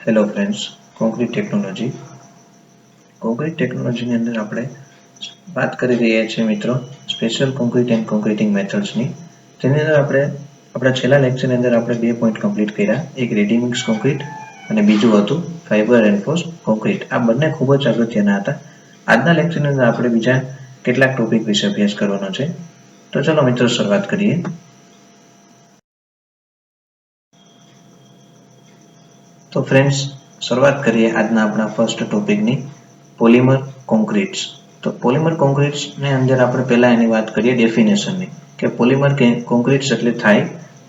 Hello friends, concrete ટેકનોલોજીની અંદર આપણે વાત કરી રહ્યા છીએ મિત્રો સ્પેશિયલ કોંક્રીટ એન્ડ કોંક્રીટિંગ મેથડ્સની. તેની અંદર આપણે આપણા છેલ્લા લેક્ચરની અંદર આપણે 2 પોઈન્ટ કમ્પ્લીટ કર્યા. એક રેડી મિક્સ કોંક્રીટ અને બીજું હતું ફાઇબર એન્ફોર્સ્ડ કોંક્રીટ. આ બંને ખૂબ જ અગત્યના હતા. આજના લેક્ચરની અંદર આપણે બીજા કેટલાક ટોપિક વિશે અભ્યાસ કરવાનો છે. તો ચલો મિત્રો શરૂઆત કરીએ. તો ફ્રેન્ડ્સ, શરૂઆત કરીએ આજના આપણા ફર્સ્ટ ટોપિકની, પોલિમર કોંક્રીટ્સ. તો પોલિમર કોંક્રીટ્સની અંદર આપણે પહેલા એની વાત કરીએ ડેફિનેશનની, કે પોલિમર કોંક્રીટ્સ એટલે થાય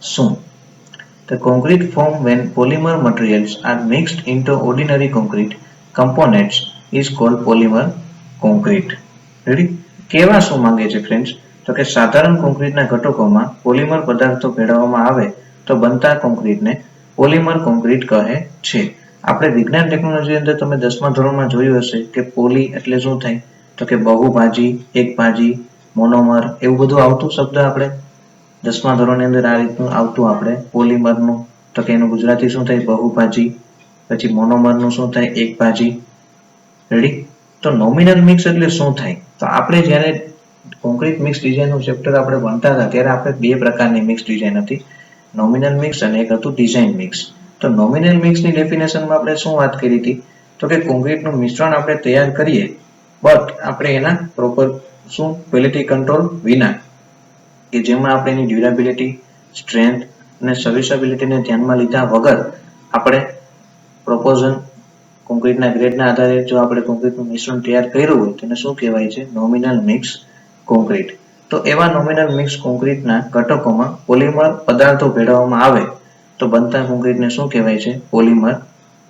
શું? The concrete form when polymer materials are mixed into ordinary concrete components is called polymer concrete. Ready? કેવા શું માંગે છે ફ્રેન્ડ્સ? તો કે સાધારણ કોંક્રીટના ઘટકોમાં પોલિમર પદાર્થો ભેળવવામાં આવે તો બનતા કોંક્રીટને પોલિમર કોંક્રીટ કહે છે. આપણે વિજ્ઞાન ટેકનોલોજી અંદર તમે 10મા ધોરણમાં જોયું હશે કે પોલી એટલે શું થાય? તો કે બહુભાજી, એકભાજી, મોનોમર, એવું બધું આવતું શબ્દ આપણે 10મા ધોરણની અંદર આ રીતનું આવતું આપણે પોલિમરનું. તો કે એનું ગુજરાતી શું થાય? બહુભાજી. પછી મોનોમરનું શું થાય? એકભાજી. રેડી? તો નોમિનલ મિક્સ એટલે શું થાય? તો આપણે જ્યારે કોંક્રીટ મિક્સ ડિઝાઇનનું ચેપ્ટર આપણે ભણતા હતા ત્યારે આપણે બે પ્રકારની મિક્સ ડિઝાઇન હતી, નોમિનલ મિક્સ અને એક હતું ડિઝાઇન મિક્સ. તો નોમિનલ મિક્સની ડેફિનેશનમાં આપણે શું વાત કરી હતી? તો કે કોંક્રીટનું મિશ્રણ આપણે તૈયાર કરીએ, બટ આપણે એના પ્રોપર ક્વોલિટી કંટ્રોલ વિના, કે જેમાં આપણે એની ડ્યુરેબિલિટી, સ્ટ્રેન્થ અને સર્વિસેબિલિટીને ધ્યાનમાં લીધા વગર આપણે પ્રોપોઝન કોંક્રીટના ગ્રેડના આધારે જો આપણે કોંક્રીટનું મિશ્રણ તૈયાર કર્યું હોય તેને શું કહેવાય છે? Nominal mix concrete. તો એવા નોમિનલ મિક્સ કોંક્રીટના ઘટકોમાં પોલિમર પદાર્થો ભેળવવામાં આવે તો બનતા કોંક્રીટને શું કહેવાય છે? પોલિમર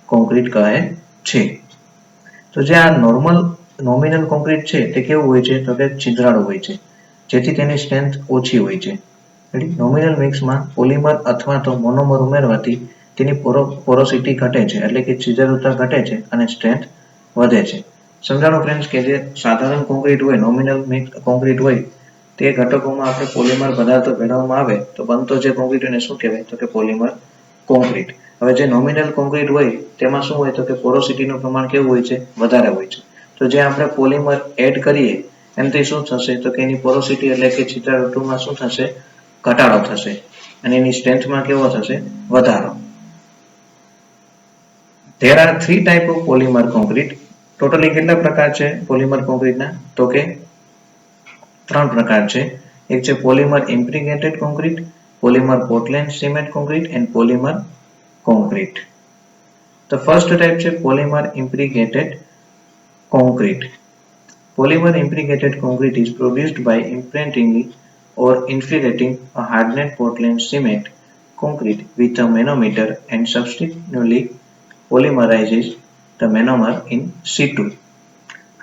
કોંક્રીટ કહે છે. તો જે આ નોમિનલ કોંક્રીટ છે તે કેવું હોય છે? તો કે છિદ્રાળુ હોય છે, જેથી તેની સ્ટ્રેન્થ ઓછી હોય છે. નોમિનલ મિક્સમાં પોલિમર અથવા તો મોનોમર ઉમેરવાથી તેની પોરોસિટી ઘટે છે, એટલે કે છિદ્રળુતા ઘટે છે અને સ્ટ્રેન્થ વધે છે. સમજાણો ફ્રેન્ડ્સ કે જે સાધારણ કોંક્રીટ હોય, નોમિનલ મિક્સ કોંક્રીટ હોય, તે ઘટકોમાં આપણે પોલિમર પદાર્થો ભેળવવામાં આવે તો બનતો જે કોંક્રીટ એને શું કહેવાય? તો કે પોલિમર કોંક્રીટ. હવે જે નોમિનલ કોંક્રીટ હોય તેમાં શું હોય? તો કે પોરોસિટીનું પ્રમાણ કેવું હોય છે? વધારે હોય છે. તો જે આપણે પોલિમર એડ કરીએ એનાથી શું થશે? તો કે એની પોરોસિટી એટલે કે છિદ્રાળુતામાં શું થશે? ઘટાડો થશે અને એની સ્ટ્રેન્થમાં કેવો થશે? વધારો. There are 3 type of polymer concrete. Totally કેટલા પ્રકાર છે પોલિમર કોંક્રીટના? તો કે 3 પ્રકાર છે. એક છે polymer impregnated concrete, polymer Portland cement concrete and polymer concrete. The first type છે polymer imbricated concrete. Polymer imbricated concrete is produced by imprinting or infiltrating a hardened Portland cement concrete with a manometer and subsequently polymerizes the monomer in situ.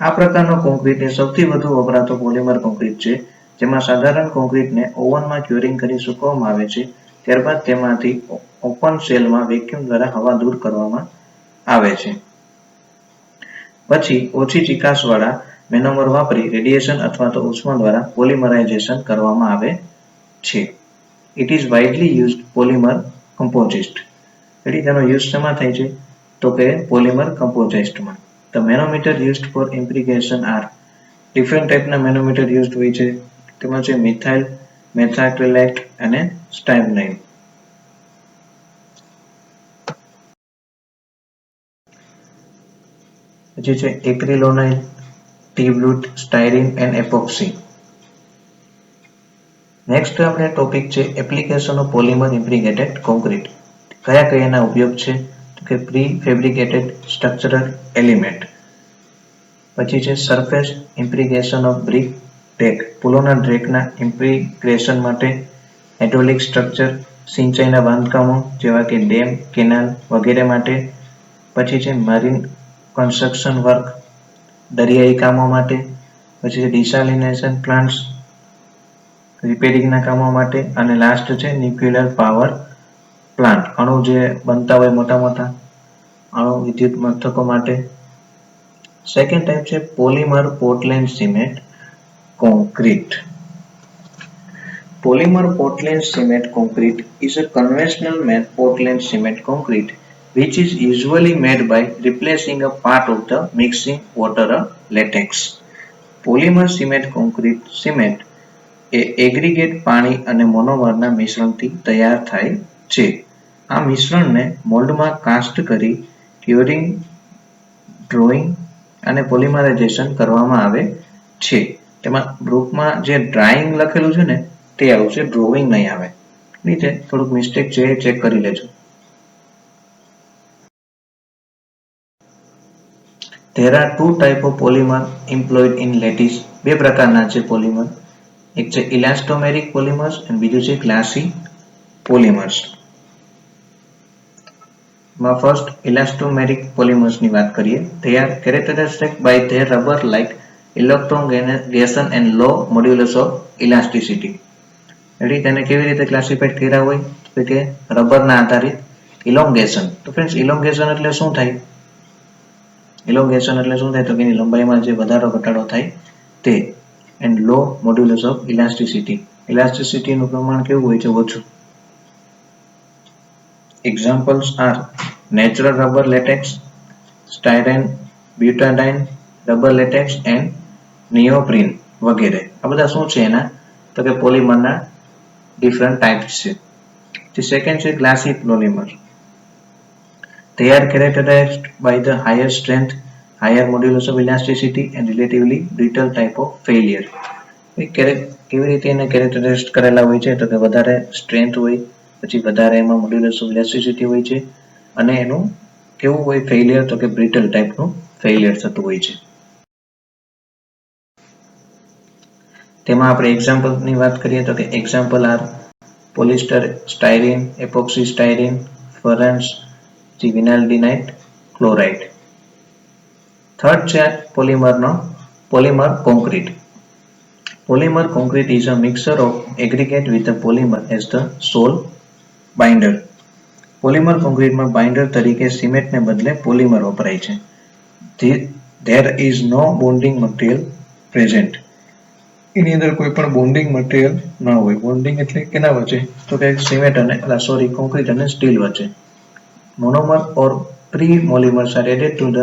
આ પ્રકારનો concrete એ સૌથી વધુ વપરાતો polymer concrete છે, જેમાં સાધારણ કોંક્રીટને ઓવનમાં curing કરી સૂકવવામાં આવે છે. ત્યારબાદ તેમાંથી ઓપન સેલમાં વેક્યુમ દ્વારા હવા દૂર કરવામાં આવે છે. પછી ઓછી ચીકાશવાળા મેનોમર વાપરી રેડિયેશન અથવા તો ઉષ્મા દ્વારા પોલિમરાઇઝેશન કરવામાં આવે છે. It is widely used polymer composite. એટલે તેનો યુઝ શેમાં થાય છે? તો કે પોલિમર કમ્પોઝિટમાં. The manometer used for impregnation are, different ટાઈપના મેનોમીટર યુઝડ હોય છે. તેમાં છે મિથાઇલ, મેથાક્રિલેટ અને સ્ટાઇબનાઇન. જે છે એક્રિલોનાઇલ, ટી-બ્લૂટ, સ્ટાયરીન એન્ડ એપોક્સી. નેક્સ્ટ આપણે ટોપિક છે application of polymer impregnated concrete. કયા કયાના ઉપયોગ છે? તો કે પ્રી ફેબ્રિકેટેડ સ્ટ્રક્ચરલ એલિમેન્ટ. પછી છે સરફેસ ઇમ્પ્રિગેશન ઓફ બ્રિક ડેક, પુલોના ડ્રેકના ઇમ્પ્રિગ્રેશન માટે. હાઇડ્રોલિક સ્ટ્રક્ચર, સિંચાઈના બાંધકામો જેવા કે ડેમ, કેનાલ વગેરે માટે. પછી છે મરીન કન્સ્ટ્રક્શન વર્ક, દરિયાઈ કામો માટે. પછી છે ડિસાલિનેશન પ્લાન્ટ્સ, રિપેરિંગના કામો માટે. અને લાસ્ટ છે ન્યુક્લિયર પાવર પ્લાન્ટ, અણુ જે બનતા હોય મોટા મોટા અણુ વિદ્યુત મથકો માટે. સેકન્ડ ટાઈપ છે polymer Portland cement concrete. Polymer Portland cement concrete is a conventional Portland cement concrete which is usually made by replacing a part of the mixing water or latex. Polymer cement concrete cement A aggregate પાણી અને મોનોમરના મિશ્રણથી તૈયાર થાય છે. આ મિશ્રણને મોલ્ડમાં cast કરી curing, drawing અને polymerisation કરવામાં આવે છે. તેમાં ગ્રુપમાં જે ડ્રાઇંગ લખેલું છે ને તે આવશે, ડ્રોઈંગ નહીં આવે. નીચે થોડુંક મિસ્ટેક છે એ ચેક કરી લેજો. There are two type of polymer employed in lattice. બે પ્રકારના છે પોલિમર. એક છે ઇલાસ્ટોમેરિક પોલિમર્સ અને બીજું છે ગ્લાસી પોલિમર્સ. માં ફર્સ્ટ ઇલાસ્ટોમેરિક પોલિમર્સ ની વાત કરીએ. They are characterized by their rubber like elongation and low modulus of elasticity. એટલે તેને કેવી રીતે ક્લાસિફાઈડ કર્યા હોય તો કે રબરના આધારિત ઇલોંગેશન. તો ફ્રેન્ડ્સ ઇલોંગેશન એટલે શું થાય? ઇલોંગેશન એટલે શું થાય તો કે એની લંબાઈમાં જે વધારો ઘટાડો થાય તે. And low modulus of elasticity. ઇલાસ્ટિસિટીનું પ્રમાણ કેવું હોય છે? ઓછું. Examples are natural rubber latex, styrene, butadiene, rubber latex and neoprene વગેરે. આ બધા શું છે એના તો કે પોલિમરના ડિફરન્ટ ટાઈપ્સ છે. The second છે glassy polymer. They are characterized by the higher strength, higher modulus of elasticity and relatively brittle type of failure. કેવી રીતે એને કેરેક્ટરાઇઝ કરેલા હોય છે તો કે વધારે સ્ટ્રેન્થ હોય, પછી વધારે એમાં મોડ્યુલસ ઓફ ઇલાસ્ટિસિટી હોય છે અને એનું કેવું હોય ફેલિયર તો કે બ્રિટલ ટાઈપનું ફેલિયર થતું હોય છે. તેમાં આપણે એક્ઝામ્પલની વાત કરીએ તો કે example are polyester styrene, epoxy styrene, furans, vinylidene chloride. Third છે polymer concrete. Polymer concrete is a mixture of aggregate with a polymer as the sole binder. Polymer કોન્ક્રીટમાં બાઇન્ડર તરીકે સિમેન્ટને બદલે પોલિમર વપરાય છે. There is no bonding material present. એની અંદર કોઈ પણ બોન્ડિંગ મટીરિયલ ના હોય. બોન્ડિંગ એટલે કેના વચ્ચે તો કે સિમેન્ટ અને કોન્ક્રીટ અને સ્ટીલ વચ્ચે. Monomer or pre-polymers are added to the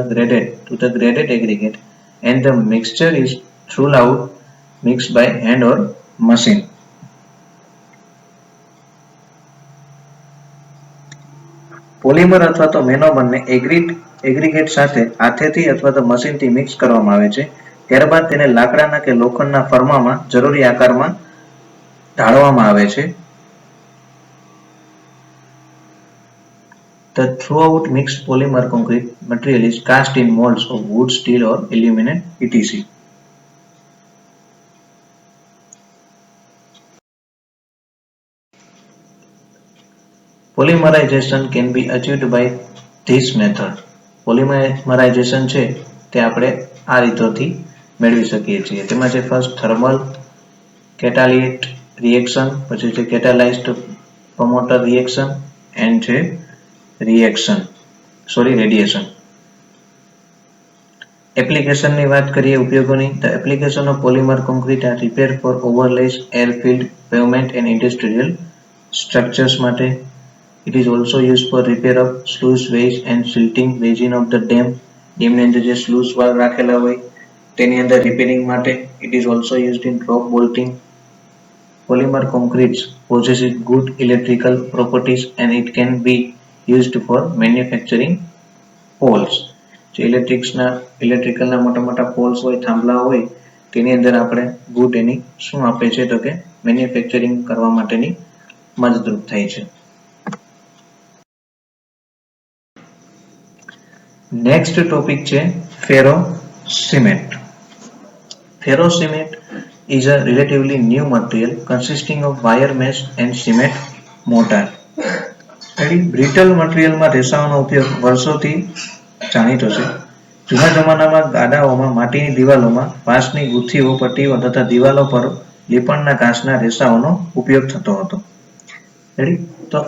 graded aggregate and the mixture is throughout mixed by hand or machine. Polymer અથવા તો મોનોમરને એગ્રીગેટ સાથે હાથેથી અથવા તો મશીનથી મિક્સ કરવામાં આવે છે. ત્યારબાદ તેને લાકડાના કે લોખંડના ફર્મામાં જરૂરી આકારમાં ઢાળવામાં આવે છે. The throughout mixed polymer concrete material is cast in molds of wood, steel or aluminum etc. Polymerization can be achieved by this method. Polymerization છે તે આપણે આ રીતોથી મેળવી શકીએ છીએ. તેમાં છે ફર્સ્ટ થર્મલ કેટાલિટ રિએક્શન, પછી છે કેટાલાઇઝ્ડ પ્રમોટર રિએક્શન એન્ડ છે રેડિયેશન. એપ્લિકેશનની વાત કરીએ ઉપયોગોની. The application of polymer concrete are prepared for overlays, airfield, pavement and industrial structures માટે. It is also used for repair of sluice ways and silting region of the dam. ડેમની અંદર જે સ્લુઇસ વાલ રાખેલા હોય તેની અંદર રિપેરિંગ માટે. It is also used in rock bolting. Polymer concretes possesses good electrical properties and it can be used for manufacturing poles. જે ઇલેક્ટ્રિકલના મોટા પોલ્સ હોય, થાંભલા હોય તેની અંદર આપણે ગુડ એની શું આપે છે તો કે મેન્યુફેક્ચરિંગ કરવા માટેની મદદરૂપ થાય છે. નેક્સ્ટ ટોપિક છે ફેરો cement. Ferro cement is a relatively new material consisting of wire mesh and cement mortar. Brittle મટીરિયલમાં રેસાઓનો ઉપયોગ વર્ષોથી જાણીતો છે. જૂના જમાનામાં ગાડાઓમાં, માટીની દિવાલોમાં, વાંસની ગુથીઓ, પટ્ટીઓ તથા દિવાલો પર લીપણના ઘાસના રેસાઓનો ઉપયોગ થતો હતો. તો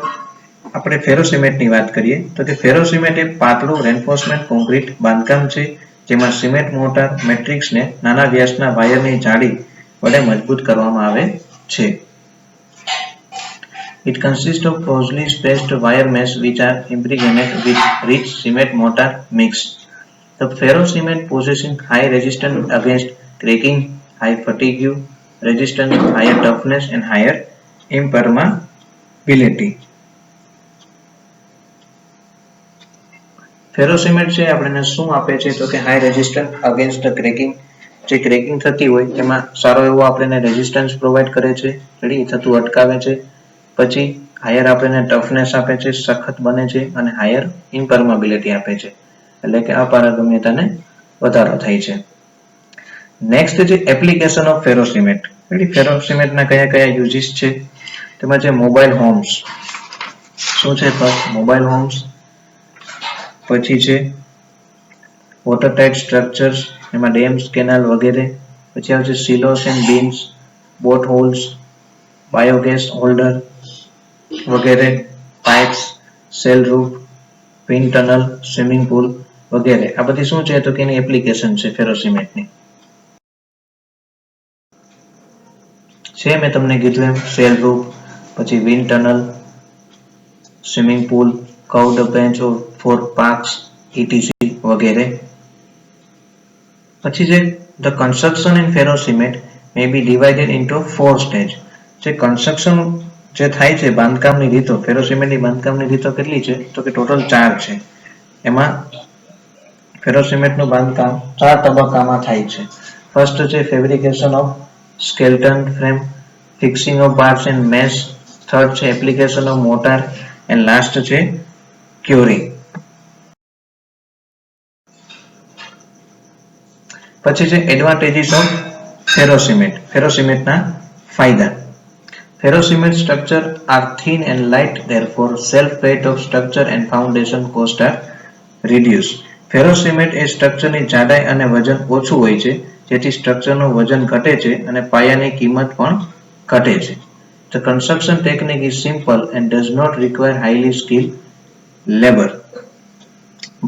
આપણે ફેરો સિમેન્ટની વાત કરીએ તો કે ફેરો સિમેન્ટ એ પાતળું રેન્ફોર્સમેન્ટ કોન્ક્રીટ બાંધકામ છે જેમાં સિમેન્ટ મોર્ટાર મેટ્રિક્સને નાના વ્યાસના વાયરની જાળી વડે મજબૂત કરવામાં આવે છે. It consists of closely spaced wire mesh which are impregnated with rich cement mortar mix. The ferro cement possessing high resistance against cracking, high fatigue resistance, higher toughness and higher impermeability. ફેરો cement છે આપણને શું આપે છે તો કે high resistance against cracking, જે cracking થતી હોય તેમાં સારો એવો આપણને રેઝિસ્ટન્સ પ્રોવાઈડ કરે છે, રેડી થતું અટકાવે છે. પછી હાયર આપણને ટફનેસ આપે છે, સખત બને છે અને હાયર ઇમ્પર્મેબિલિટી આપે છે, એટલે કે અપારગમ્યતાને વધારો થાય છે. નેક્સ્ટ છે એપ્લિકેશન ઓફ ફેરો સિમેન્ટ. રેડી ફેરો સિમેન્ટના કયા કયા યુઝિસ છે તેમાં છે મોબાઈલ હોમ્સ. શું છે ફર્સ્ટ મોબાઈલ હોમ્સ, પછી છે વોટરટાઇટ સ્ટ્રક્ચર્સ, એમાં ડેમ્સ, કેનાલ વગેરે. પછી આવશે silos and beams, boat hulls, biogas holder વગેરે, pipes, shell roof, wind tunnel, swimming pool વગેરે. આ બધી શું છે તો કે એની એપ્લિકેશન છે ફેરો સિમેન્ટની. છે મેં તમને કીધું એમ સેલ રૂફ, પછી wind tunnel, swimming pool, curved bench for parks ETC વગેરે. પછી છે the construction in ferro cement may be divided into 4 stage. જે કન્સ્ટ્રક્શન જે થાય છે બાંધકામની રીતો, ફેરો સિમેન્ટની બાંધકામની રીતો કેટલી છે તો કે ટોટલ 4 છે. એમાં ફેરો સિમેન્ટનું બાંધકામ 4 તબક્કામાં થાય છે. ફર્સ્ટ છે fabrication of skeleton frame, fixing of bars and mesh, third છે application of mortar and last છે ક્યોરિંગ. પછી છે એડવાન્ટેજીસ ઓફ ફેરો સિમેન્ટ, ફેરો સિમેન્ટના ફાયદા. Ferro cement structure are thin and light, therefore self weight of structure and foundation cost are reduced. ફેરો cement એ સ્ટ્રક્ચરની જાડાઈ અને વજન ઓછું હોય છે, જેથી સ્ટ્રક્ચરનું વજન ઘટે છે અને પાયાની કિંમત પણ ઘટે છે. The construction technique is simple and does not require highly skilled labor.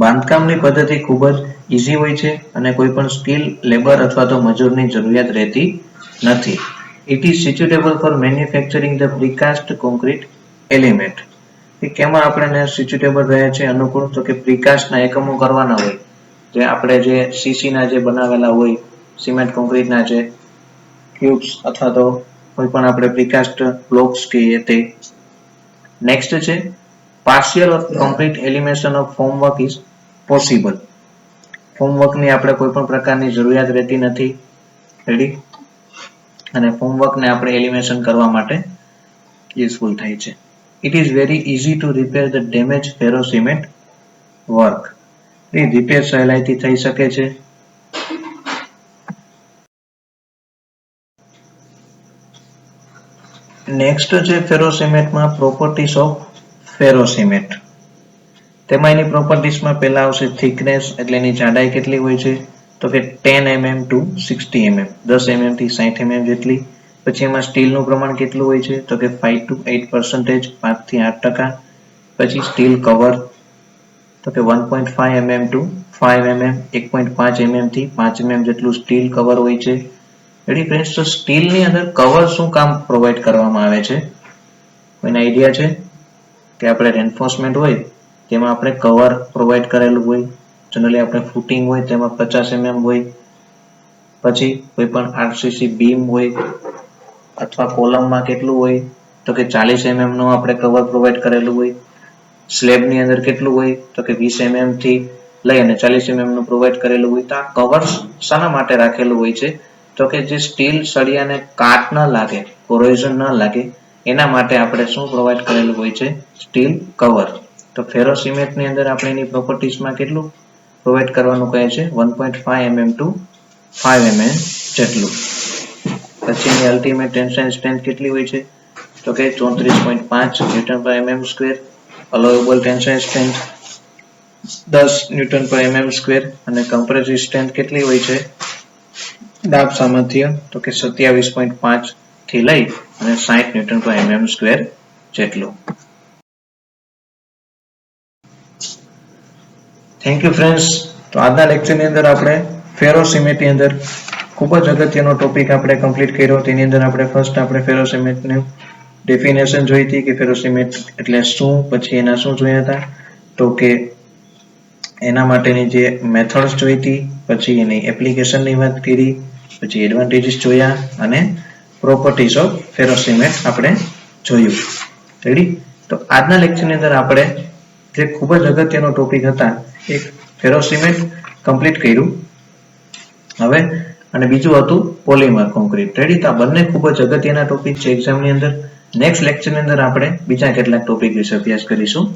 બાંધકામની પદ્ધતિ ખૂબ જ ઈઝી હોય છે અને કોઈ પણ સ્કિલ લેબર અથવા તો મજૂરની જરૂરિયાત રહેતી નથી. It is suitable for manufacturing the precast concrete element. કેમાં આપણે suitable રહે છે અનુકૂળ તો કે પ્રીકાસ્ટના એકમો કરવાના હોય, જે આપણે જે સીસીના જે બનાવેલા હોય સિમેન્ટ કોન્ક્રીટના જે ક્યુબ્સ અથવા તો કોઈ પણ આપણે પ્રીકાસ્ટ બ્લોક્સ કહીએ તે. નેક્સ્ટ છે partial concrete elimination of formwork is possible. ફોર્મવર્કની આપણે કોઈ પણ પ્રકારની જરૂરિયાત રહેતી નથી, રેડી, અને ફોર્મવર્કને આપણે એલિમિનેશન કરવા માટે યુઝફુલ થાય છે. It is very easy to repair the damaged ferro cement work. Repair સહેલાઈથી થઈ શકે છે. નેક્સ્ટ છે ફેરો સિમેન્ટમાં પ્રોપર્ટીઝ ઓફ ફેરો સિમેન્ટ. તેમાં એની પ્રોપર્ટીઝમાં પહેલા આવશે થિકનેસ, એટલે એની જાડાઈ કેટલી હોય છે તો કે 10 mm to 60 mm, 10 mm થી 60 mm જેટલી. પછી એમાં સ્ટીલનું પ્રમાણ કેટલું હોય છે તો કે 5 to 8%, 5 થી 8%. પછી સ્ટીલ કવર તો કે 1.5 mm to 5 mm, 1.5 mm થી 5 mm જેટલું સ્ટીલ કવર હોય છે. રેડી ફ્રેન્ડ્સ, તો સ્ટીલની અંદર કવર શું કામ પ્રોવાઈડ કરવામાં આવે છે, કોઈને આઈડિયા છે? કે આપણે રેન્ફોર્સમેન્ટ હોય તેમાં આપણે કવર પ્રોવાઈડ કરેલું હોય, જનરલી આપણે ફૂટિંગ હોય તેમાં 50 mm હોય. પછી કોઈ પણ આરસીસી બીમ હોય અથવા કોલમમાં કેટલું હોય તો કે 40 mm નું આપણે કવર પ્રોવાઈડ કરેલું હોય. સ્લેબની અંદર કેટલું હોય તો કે 20 mm થી લઈ અને 40 mm નું પ્રોવાઈડ કરેલું હોય. તો આ કવર શાના માટે રાખેલું હોય છે તો કે જે સ્ટીલ સળિયાને કાટ ન લાગે, કોરોઝન ન લાગે, એના માટે આપણે શું પ્રોવાઈડ કરેલું હોય છે, સ્ટીલ કવર. તો ફેરો સિમેન્ટની અંદર આપણે એની પ્રોપર્ટીઝમાં કેટલું પ્રોવાઈડ કરવાનું કહે છે, 1.5 mm to 5 mm જેટલું. પછી એની અલ્ટિમેટ ટેન્સાઇલ સ્ટ્રેન્થ કેટલી હોય છે તો કે 34.5 Nm², અલોવેબલ ટેન્સાઇલ સ્ટ્રેન્થ 10 Nm², અને કમ્પ્રેસિવ સ્ટ્રેન્થ કેટલી હોય છે દાબ સામર્થ્ય તો કે 27.5 થી લઈ અને 60 Nm² જેટલું. Thank you friends. તો આજના લેક્ચરની અંદર આપણે ફેરો સિમેન્ટની અંદર ખૂબ જ અગત્યનો ટોપિક આપણે કમ્પ્લીટ કર્યો. તેની અંદર આપણે ફર્સ્ટ આપણે ફેરો સિમેન્ટનું ડેફિનેશન જોઈ હતી કે ફેરોસિમેટ એટલે શું, પછી એના શું જોયા હતા તો કે એના માટેની જે મેથડ્સ જોઈ હતી, પછી એની એપ્લિકેશનની વાત કરી, પછી એડવાન્ટેજીસ જોયા અને પ્રોપર્ટીઝ ઓફ ફેરોસિમેટ આપણે જોયું. રેડી? તો આજના લેક્ચરની અંદર આપણે જે ખૂબ જ અગત્યનો ટોપિક હતા એક ફેરોસિમેટ કમ્પ્લીટ કર્યું. હવે અને બીજું હતું પોલિમર કોન્ક્રીટ. રેડી? તો આ બંને ખૂબ જ અગત્યના ટોપિક છે એક્ઝામની અંદર. નેક્સ્ટ લેક્ચરની અંદર આપણે બીજા કેટલાક ટોપિક વિશે અભ્યાસ કરીશું.